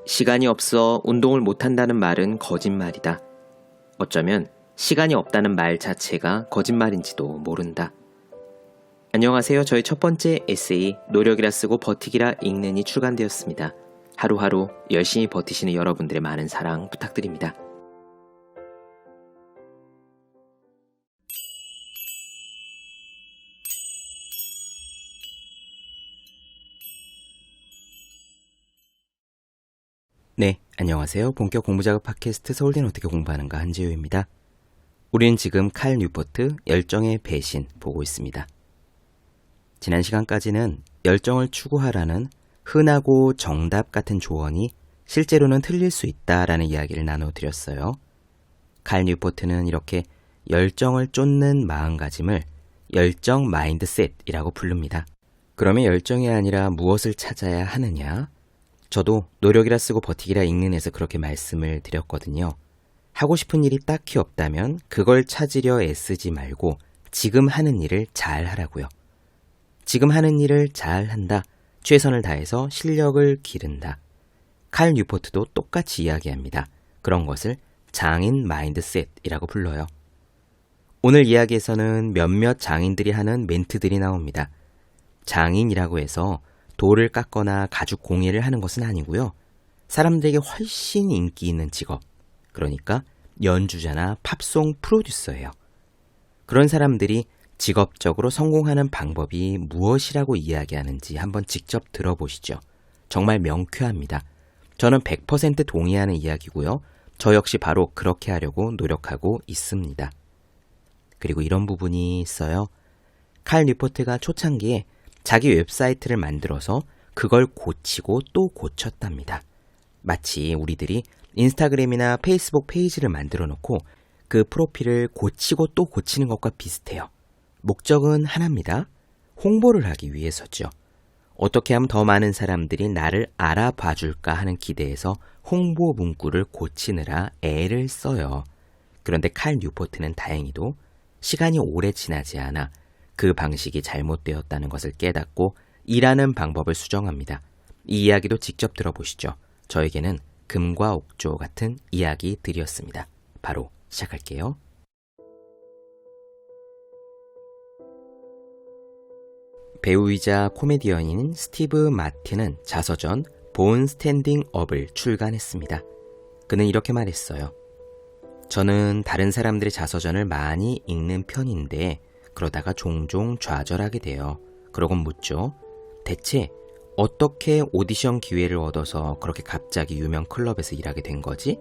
시간이 없어 운동을 못한다는 말은 거짓말이다. 어쩌면 시간이 없다는 말 자체가 거짓말인지도 모른다. 안녕하세요. 저의 첫 번째 에세이 노력이라 쓰고 버티기라 읽는이 출간되었습니다. 하루하루 열심히 버티시는 여러분들의 많은 사랑 부탁드립니다. 네, 안녕하세요. 본격 공부작업 팟캐스트 서울대는 어떻게 공부하는가 한지우입니다. 우리는 지금 칼 뉴포트 열정의 배신 보고 있습니다. 지난 시간까지는 열정을 추구하라는 흔하고 정답 같은 조언이 실제로는 틀릴 수 있다라는 이야기를 나눠드렸어요. 칼 뉴포트는 이렇게 열정을 쫓는 마음가짐을 열정 마인드셋이라고 부릅니다. 그러면 열정이 아니라 무엇을 찾아야 하느냐? 저도 노력이라 쓰고 버티기라 읽는에서 그렇게 말씀을 드렸거든요. 하고 싶은 일이 딱히 없다면 그걸 찾으려 애쓰지 말고 지금 하는 일을 잘 하라고요. 지금 하는 일을 잘 한다. 최선을 다해서 실력을 기른다. 칼 뉴포트도 똑같이 이야기합니다. 그런 것을 장인 마인드셋이라고 불러요. 오늘 이야기에서는 몇몇 장인들이 하는 멘트들이 나옵니다. 장인이라고 해서 돌을 깎거나 가죽 공예를 하는 것은 아니고요. 사람들에게 훨씬 인기 있는 직업, 그러니까 연주자나 팝송 프로듀서예요. 그런 사람들이 직업적으로 성공하는 방법이 무엇이라고 이야기하는지 한번 직접 들어보시죠. 정말 명쾌합니다. 저는 100% 동의하는 이야기고요. 저 역시 바로 그렇게 하려고 노력하고 있습니다. 그리고 이런 부분이 있어요. 칼 뉴포트가 초창기에 자기 웹사이트를 만들어서 그걸 고치고 또 고쳤답니다. 마치 우리들이 인스타그램이나 페이스북 페이지를 만들어 놓고 그 프로필을 고치고 또 고치는 것과 비슷해요. 목적은 하나입니다. 홍보를 하기 위해서죠. 어떻게 하면 더 많은 사람들이 나를 알아봐 줄까 하는 기대에서 홍보 문구를 고치느라 애를 써요. 그런데 칼 뉴포트는 다행히도 시간이 오래 지나지 않아 그 방식이 잘못되었다는 것을 깨닫고 일하는 방법을 수정합니다. 이 이야기도 직접 들어보시죠. 저에게는 금과 옥조 같은 이야기들이었습니다. 바로 시작할게요. 배우이자 코미디언인 스티브 마틴은 자서전 본 스탠딩 업을 출간했습니다. 그는 이렇게 말했어요. 저는 다른 사람들의 자서전을 많이 읽는 편인데 그러다가 종종 좌절하게 돼요. 그러곤 묻죠. 대체 어떻게 오디션 기회를 얻어서 그렇게 갑자기 유명 클럽에서 일하게 된 거지?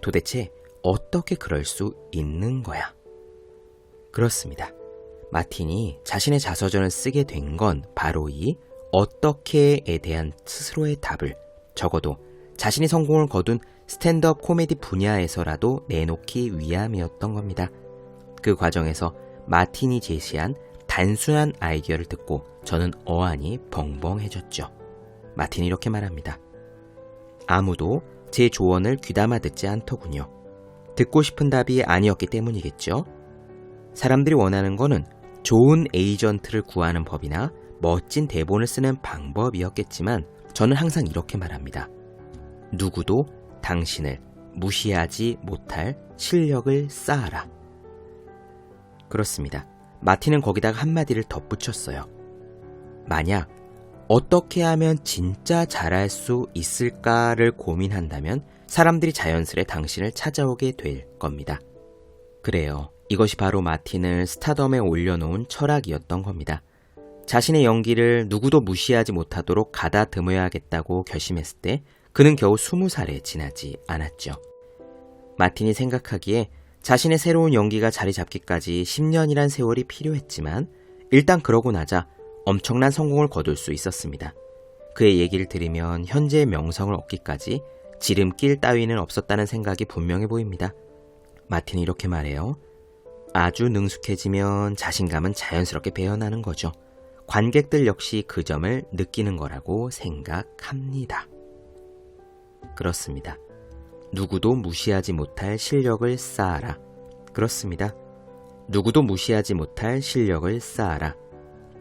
도대체 어떻게 그럴 수 있는 거야? 그렇습니다. 마틴이 자신의 자서전을 쓰게 된 건 바로 이 어떻게에 대한 스스로의 답을 적어도 자신이 성공을 거둔 스탠드업 코미디 분야에서라도 내놓기 위함이었던 겁니다. 그 과정에서 마틴이 제시한 단순한 아이디어를 듣고 저는 어안이 벙벙해졌죠. 마틴이 이렇게 말합니다. 아무도 제 조언을 귀담아 듣지 않더군요. 듣고 싶은 답이 아니었기 때문이겠죠. 사람들이 원하는 거는 좋은 에이전트를 구하는 법이나 멋진 대본을 쓰는 방법이었겠지만 저는 항상 이렇게 말합니다. 누구도 당신을 무시하지 못할 실력을 쌓아라. 그렇습니다. 마틴은 거기다가 한마디를 덧붙였어요. 만약 어떻게 하면 진짜 잘할 수 있을까를 고민한다면 사람들이 자연스레 당신을 찾아오게 될 겁니다. 그래요. 이것이 바로 마틴을 스타덤에 올려놓은 철학이었던 겁니다. 자신의 연기를 누구도 무시하지 못하도록 가다듬어야겠다고 결심했을 때 그는 겨우 20살에 지나지 않았죠. 마틴이 생각하기에 자신의 새로운 연기가 자리 잡기까지 10년이란 세월이 필요했지만 일단 그러고 나자 엄청난 성공을 거둘 수 있었습니다. 그의 얘기를 들으면 현재의 명성을 얻기까지 지름길 따위는 없었다는 생각이 분명해 보입니다. 마틴이 이렇게 말해요. 아주 능숙해지면 자신감은 자연스럽게 배어나는 거죠. 관객들 역시 그 점을 느끼는 거라고 생각합니다. 그렇습니다. 누구도 무시하지 못할 실력을 쌓아라. 그렇습니다. 누구도 무시하지 못할 실력을 쌓아라.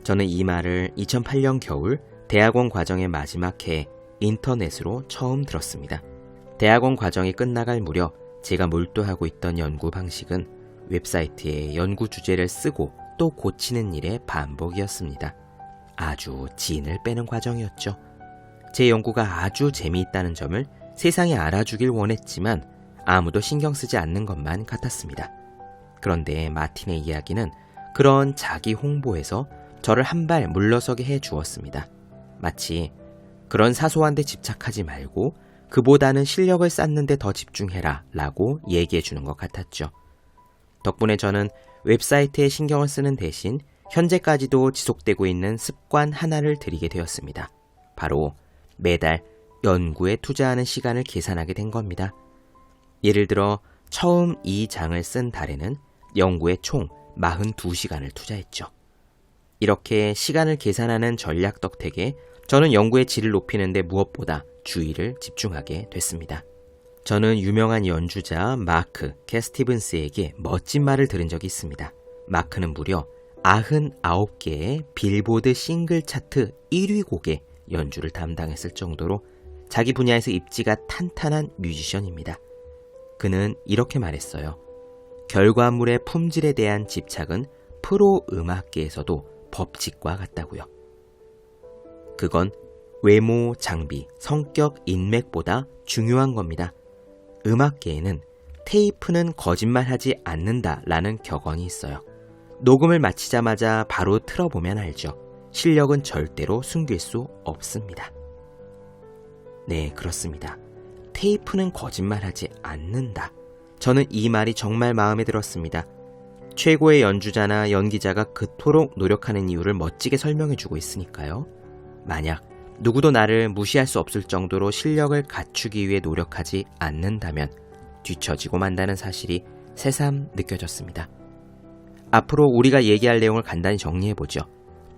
저는 이 말을 2008년 겨울 대학원 과정의 마지막 해에 인터넷으로 처음 들었습니다. 대학원 과정이 끝나갈 무렵 제가 몰두하고 있던 연구 방식은 웹사이트에 연구 주제를 쓰고 또 고치는 일의 반복이었습니다. 아주 진을 빼는 과정이었죠. 제 연구가 아주 재미있다는 점을 세상에 알아주길 원했지만 아무도 신경 쓰지 않는 것만 같았습니다. 그런데 마틴의 이야기는 그런 자기 홍보에서 저를 한 발 물러서게 해 주었습니다. 마치 그런 사소한 데 집착하지 말고 그보다는 실력을 쌓는 데 더 집중해라 라고 얘기해 주는 것 같았죠. 덕분에 저는 웹사이트에 신경을 쓰는 대신 현재까지도 지속되고 있는 습관 하나를 들이게 되었습니다. 바로 매달 연구에 투자하는 시간을 계산하게 된 겁니다. 예를 들어 처음 이 장을 쓴 달에는 연구에 총 42시간을 투자했죠. 이렇게 시간을 계산하는 전략 덕택에 저는 연구의 질을 높이는 데 무엇보다 주의를 집중하게 됐습니다. 저는 유명한 연주자 마크 캐스티븐스에게 멋진 말을 들은 적이 있습니다. 마크는 무려 99개의 빌보드 싱글 차트 1위 곡의 연주를 담당했을 정도로 자기 분야에서 입지가 탄탄한 뮤지션입니다. 그는 이렇게 말했어요. 결과물의 품질에 대한 집착은 프로 음악계에서도 법칙과 같다고요. 그건 외모, 장비, 성격, 인맥보다 중요한 겁니다. 음악계에는 테이프는 거짓말하지 않는다라는 격언이 있어요. 녹음을 마치자마자 바로 틀어보면 알죠. 실력은 절대로 숨길 수 없습니다. 네, 그렇습니다. 테이프는 거짓말하지 않는다. 저는 이 말이 정말 마음에 들었습니다. 최고의 연주자나 연기자가 그토록 노력하는 이유를 멋지게 설명해주고 있으니까요. 만약 누구도 나를 무시할 수 없을 정도로 실력을 갖추기 위해 노력하지 않는다면 뒤처지고 만다는 사실이 새삼 느껴졌습니다. 앞으로 우리가 얘기할 내용을 간단히 정리해보죠.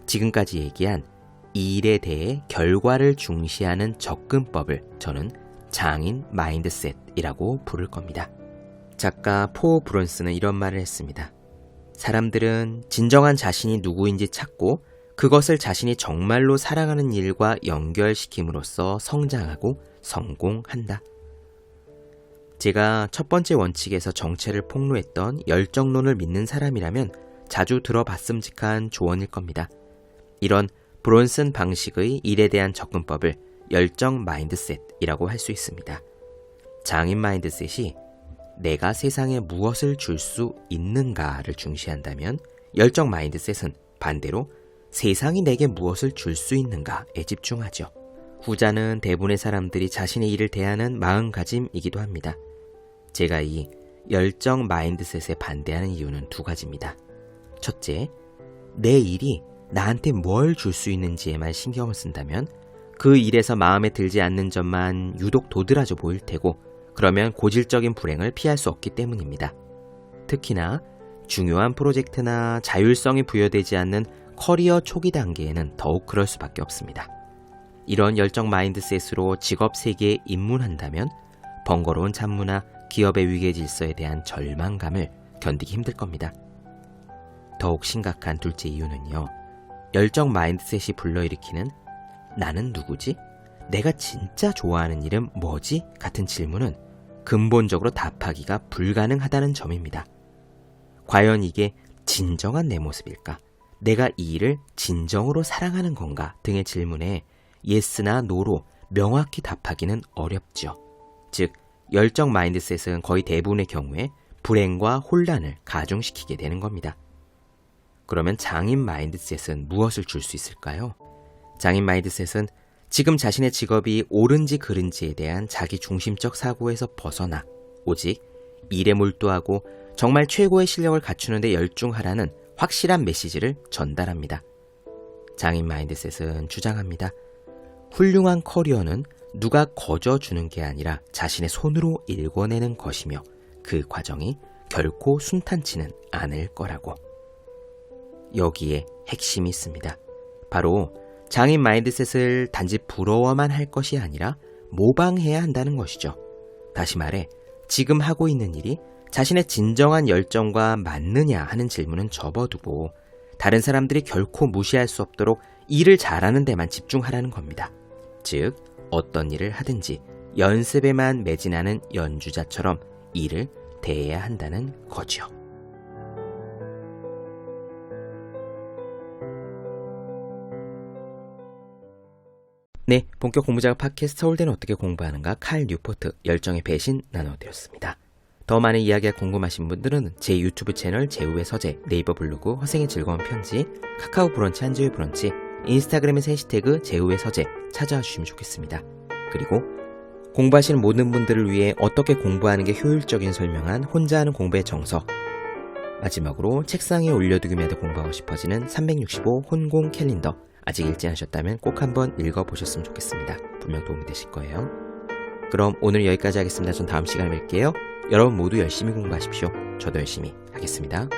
지금까지 얘기한 이 일에 대해 결과를 중시하는 접근법을 저는 장인 마인드셋이라고 부를 겁니다. 작가 포 브론스는 이런 말을 했습니다. 사람들은 진정한 자신이 누구인지 찾고 그것을 자신이 정말로 사랑하는 일과 연결시킴으로써 성장하고 성공한다. 제가 첫 번째 원칙에서 정체를 폭로했던 열정론을 믿는 사람이라면 자주 들어봤음직한 조언일 겁니다. 이런 브론슨 방식의 일에 대한 접근법을 열정 마인드셋이라고 할 수 있습니다. 장인 마인드셋이 내가 세상에 무엇을 줄 수 있는가를 중시한다면 열정 마인드셋은 반대로 세상이 내게 무엇을 줄 수 있는가에 집중하죠. 후자는 대부분의 사람들이 자신의 일을 대하는 마음가짐이기도 합니다. 제가 이 열정 마인드셋에 반대하는 이유는 두 가지입니다. 첫째, 내 일이 나한테 뭘 줄 수 있는지에만 신경을 쓴다면 그 일에서 마음에 들지 않는 점만 유독 도드라져 보일 테고 그러면 고질적인 불행을 피할 수 없기 때문입니다. 특히나 중요한 프로젝트나 자율성이 부여되지 않는 커리어 초기 단계에는 더욱 그럴 수밖에 없습니다. 이런 열정 마인드셋으로 직업 세계에 입문한다면 번거로운 잡무나 기업의 위계 질서에 대한 절망감을 견디기 힘들 겁니다. 더욱 심각한 둘째 이유는요. 열정 마인드셋이 불러일으키는 나는 누구지? 내가 진짜 좋아하는 일은 뭐지? 같은 질문은 근본적으로 답하기가 불가능하다는 점입니다. 과연 이게 진정한 내 모습일까? 내가 이 일을 진정으로 사랑하는 건가? 등의 질문에 예스나 노로 명확히 답하기는 어렵죠. 즉, 열정 마인드셋은 거의 대부분의 경우에 불행과 혼란을 가중시키게 되는 겁니다. 그러면 장인 마인드셋은 무엇을 줄 수 있을까요? 장인 마인드셋은 지금 자신의 직업이 옳은지 그른지에 대한 자기 중심적 사고에서 벗어나 오직 일에 몰두하고 정말 최고의 실력을 갖추는 데 열중하라는 확실한 메시지를 전달합니다. 장인 마인드셋은 주장합니다. 훌륭한 커리어는 누가 거저주는 게 아니라 자신의 손으로 일궈내는 것이며 그 과정이 결코 순탄치는 않을 거라고. 여기에 핵심이 있습니다. 바로 장인 마인드셋을 단지 부러워만 할 것이 아니라 모방해야 한다는 것이죠. 다시 말해 지금 하고 있는 일이 자신의 진정한 열정과 맞느냐 하는 질문은 접어두고 다른 사람들이 결코 무시할 수 없도록 일을 잘하는 데만 집중하라는 겁니다. 즉 어떤 일을 하든지 연습에만 매진하는 연주자처럼 일을 대해야 한다는 거죠. 네, 본격 공부작업 팟캐스트 서울대는 어떻게 공부하는가 칼 뉴포트 열정의 배신 나눠드렸습니다. 더 많은 이야기가 궁금하신 분들은 제 유튜브 채널 제우의 서재, 네이버 블로그 허생의 즐거운 편지, 카카오 브런치 한지우의 브런치, 인스타그램에서 해시태그 제우의 서재 찾아와 주시면 좋겠습니다. 그리고 공부하시는 모든 분들을 위해 어떻게 공부하는 게 효율적인 설명한 혼자 하는 공부의 정석, 마지막으로 책상에 올려두기만 해도 공부하고 싶어지는 365 혼공 캘린더, 아직 읽지 않으셨다면 꼭 한번 읽어보셨으면 좋겠습니다. 분명 도움이 되실 거예요. 그럼 오늘 여기까지 하겠습니다. 전 다음 시간에 뵐게요. 여러분 모두 열심히 공부하십시오. 저도 열심히 하겠습니다.